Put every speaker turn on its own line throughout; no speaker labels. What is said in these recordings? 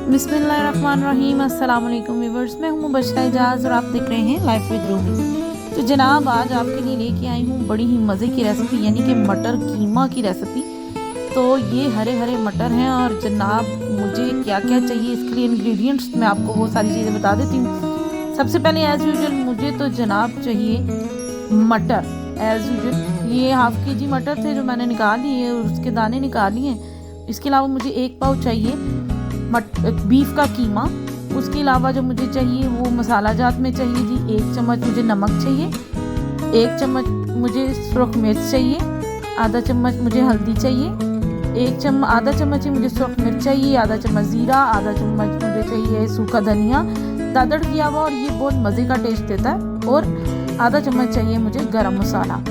बिस्मिल्लाहिर्रहमानिर्रहीम। अस्सलाम वालेकुम व्यूअर्स, मैं हूँ मुबशरा एजाज और आप देख रहे हैं लाइफ विद रूबी। तो जनाब आज आपके लिए लेके आई हूँ बड़ी ही मज़े की रेसिपी, यानी कि मटर कीमा की रेसिपी। तो ये हरे हरे मटर हैं और जनाब मुझे क्या क्या चाहिए इसके लिए इंग्रेडिएंट्स मैं आपको वो सारी चीज़ें बता देती हूँ। सबसे पहले एज़ यूजुअल मुझे तो जनाब चाहिए मटर। एज़ यूजुअल ये हाफ़ केजी मटर थे जो मैंने निकाल लिए और उसके दाने निकाल लिए। इसके अलावा मुझे 1 पाव चाहिए बीफ का कीमा। उसके अलावा जो मुझे चाहिए वो मसाला जात में चाहिए जी 1 चम्मच मुझे नमक चाहिए, 1 चम्मच मुझे सुरख मिर्च चाहिए, आधा चम्मच मुझे हल्दी चाहिए, आधा चम्मच ही मुझे सुरख मिर्च चाहिए, आधा चम्मच ज़ीरा, आधा चम्मच मुझे चाहिए सूखा धनिया दादड़ किया हुआ और ये बहुत मज़े का टेस्ट देता है, और आधा चम्मच चाहिए मुझे गरम मसाला।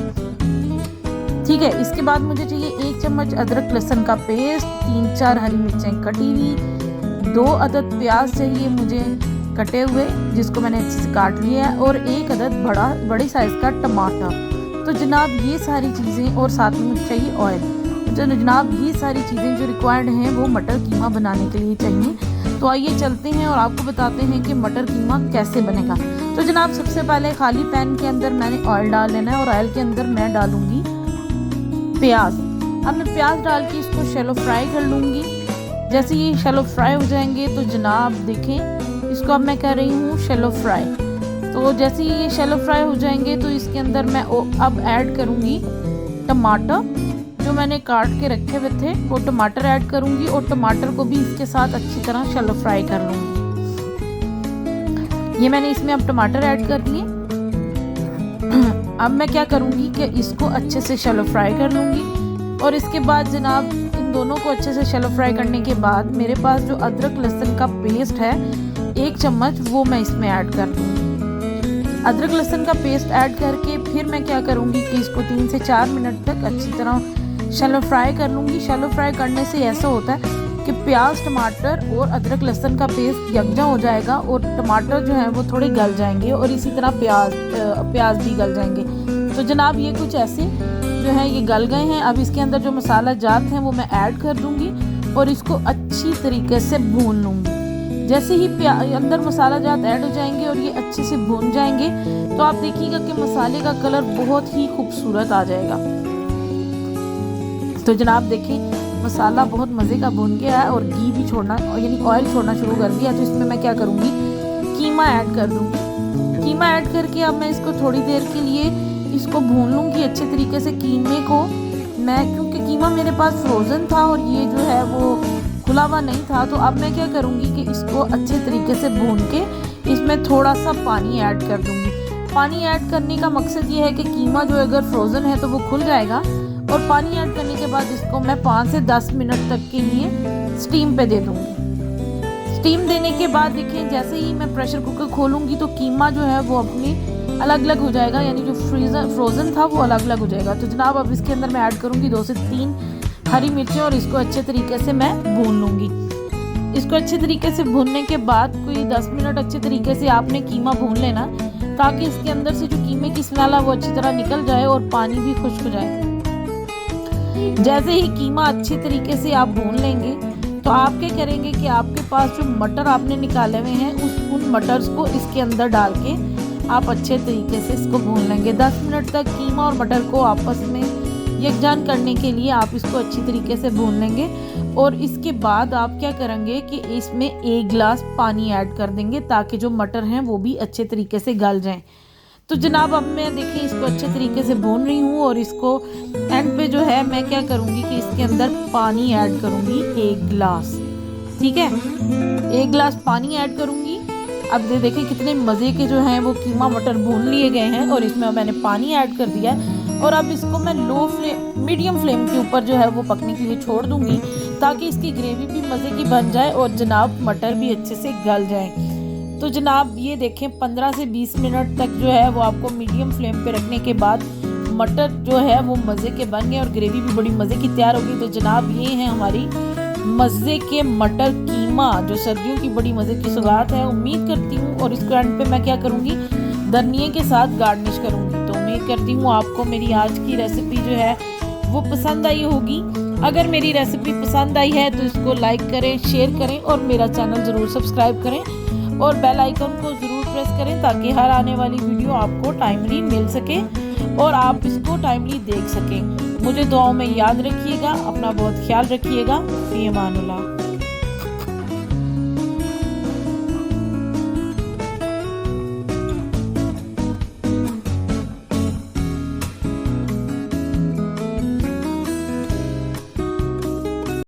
ठीक है। इसके बाद मुझे चाहिए 1 चम्मच अदरक लहसुन का पेस्ट, 3-4 हरी मिर्चें कटी हुई, 2 अदद प्याज चाहिए मुझे कटे हुए जिसको मैंने अच्छे से काट लिया है, और 1 अदद बड़े साइज़ का टमाटर। तो जनाब ये सारी चीज़ें, और साथ में मुझे चाहिए ऑयल। तो जनाब ये सारी चीज़ें जो रिक्वायर्ड हैं वो मटर कीमा बनाने के लिए चाहिए। तो आइए चलते हैं और आपको बताते हैं कि मटर कीमा कैसे बनेगा। तो जनाब सबसे पहले खाली पैन के अंदर मैंने ऑयल डाल लेना है और ऑयल के अंदर मैं डालूँगी प्याज। अब मैं प्याज डाल के इसको शैलो फ्राई कर लूँगी। जैसे ये शैलो फ्राई हो जाएंगे तो जनाब देखें इसको अब मैं कर रही हूँ शैलो फ्राई। तो जैसे ये शैलो फ्राई हो जाएंगे तो इसके अंदर मैं अब ऐड करूँगी टमाटर जो मैंने काट के रखे हुए थे, वो टमाटर ऐड करूँगी और टमाटर को भी इसके साथ अच्छी तरह शैलो फ्राई कर लूँगी। ये मैंने इसमें अब टमाटर ऐड कर दिए। अब मैं क्या करूँगी कि इसको अच्छे से शैलो फ्राई कर लूँगी, और इसके बाद जनाब इन दोनों को अच्छे से शैलो फ्राई करने के बाद मेरे पास जो अदरक लहसुन का पेस्ट है 1 चम्मच वो मैं इसमें ऐड कर दूँगी। अदरक लहसुन का पेस्ट ऐड करके फिर मैं क्या करूँगी कि इसको 3 से 4 मिनट तक अच्छी तरह शैलो फ्राई कर लूँगी। शैलो फ्राई करने से ऐसा होता है कि प्याज टमाटर और अदरक लहसुन का पेस्ट यकजा हो जाएगा और टमाटर जो है वो थोड़े गल जाएंगे और इसी तरह प्याज भी गल जाएंगे। तो जनाब ये कुछ ऐसे जो है ये गल गए हैं। अब इसके अंदर जो मसाला जात हैं वो मैं ऐड कर दूंगी और इसको अच्छी तरीके से भून लूँगी। जैसे ही अंदर मसाला जात ऐड हो जाएंगे और ये अच्छे से भून जाएंगे तो आप देखिएगा कि मसाले का कलर बहुत ही खूबसूरत आ जाएगा। तो जनाब देखिए मसाला बहुत मज़े का भून गया है और घी भी छोड़ना यानी ऑयल छोड़ना शुरू कर दिया। तो इसमें मैं क्या करूँगी कीमा ऐड कर दूँगी। कीमा ऐड करके अब मैं इसको थोड़ी देर के लिए इसको भून लूँगी अच्छे तरीके से। कीमे को मैं क्योंकि कीमा मेरे पास फ्रोज़न था और ये जो है वो खुला हुआ नहीं था, तो अब मैं क्या करूँगी कि इसको अच्छे तरीके से भून के इसमें थोड़ा सा पानी ऐड कर दूँगी। पानी ऐड करने का मकसद ये है कि कीमा जो अगर फ्रोज़न है तो वो खुल जाएगा, और पानी ऐड करने के बाद इसको मैं 5 से 10 मिनट तक के लिए स्टीम पे दे दूँगी। स्टीम देने के बाद देखिए जैसे ही मैं प्रेशर कुकर खोलूँगी तो कीमा जो है वो अपनी अलग अलग हो जाएगा, यानी जो फ्रोज़न था वो अलग अलग हो जाएगा। तो जनाब अब इसके अंदर मैं ऐड करूँगी 2 से 3 हरी मिर्चें और इसको अच्छे तरीके से मैं भून लूँगी। इसको अच्छे तरीके से भूनने के बाद कोई 10 मिनट अच्छे तरीके से आपने कीमा भून लेना ताकि इसके अंदर से जो कीमे की स्मेल है वो अच्छी तरह निकल जाए और पानी भी खुश्क हो जाए। जैसे ही कीमा अच्छे तरीके से आप भून लेंगे तो आप क्या करेंगे कि आपके पास जो मटर आपने निकाले हुए हैं उन मटर्स को इसके अंदर डाल के आप अच्छे तरीके से इसको भून लेंगे। 10 मिनट तक कीमा और मटर को आपस में यकजान करने के लिए आप इसको अच्छी तरीके से भून लेंगे, और इसके बाद आप क्या करेंगे कि इसमें 1 गिलास पानी ऐड कर देंगे ताकि जो मटर हैं वो भी अच्छे तरीके से गल जाएं। तो जनाब अब मैं देखिए इसको अच्छे तरीके से भून रही हूँ और इसको एंड पे जो है मैं क्या करूँगी कि इसके अंदर पानी ऐड करूँगी 1 गिलास। ठीक है, 1 गिलास पानी ऐड करूँगी। अब देखिए कितने मज़े के जो हैं वो कीमा मटर भून लिए गए हैं और इसमें मैंने पानी ऐड कर दिया है, और अब इसको मैं मीडियम फ्लेम के ऊपर जो है वो पकने के लिए छोड़ दूँगी ताकि इसकी ग्रेवी भी मज़े की बन जाए और जनाब मटर भी अच्छे से गल जाए। तो जनाब ये देखें 15 से 20 मिनट तक जो है वो आपको मीडियम फ्लेम पे रखने के बाद मटर जो है वो मज़े के बन गए और ग्रेवी भी बड़ी मज़े की तैयार होगी। तो जनाब ये है हमारी मज़े के मटर कीमा जो सर्दियों की बड़ी मज़े की सौगात है। उम्मीद करती हूँ, और इसको एंड पे मैं क्या करूँगी धनिये के साथ गार्निश करूँगी। तो उम्मीद करती हूँ आपको मेरी आज की रेसिपी जो है वो पसंद आई होगी। अगर मेरी रेसिपी पसंद आई है तो इसको लाइक करें, शेयर करें और मेरा चैनल ज़रूर सब्सक्राइब करें और बेल आइकन को ज़रूर प्रेस करें ताकि हर आने वाली वीडियो आपको टाइमली मिल सके और आप इसको टाइमली देख सकें। मुझे दुआओं में याद रखिएगा, अपना बहुत ख्याल रखिएगा। फ़ी अमानुल्लाह।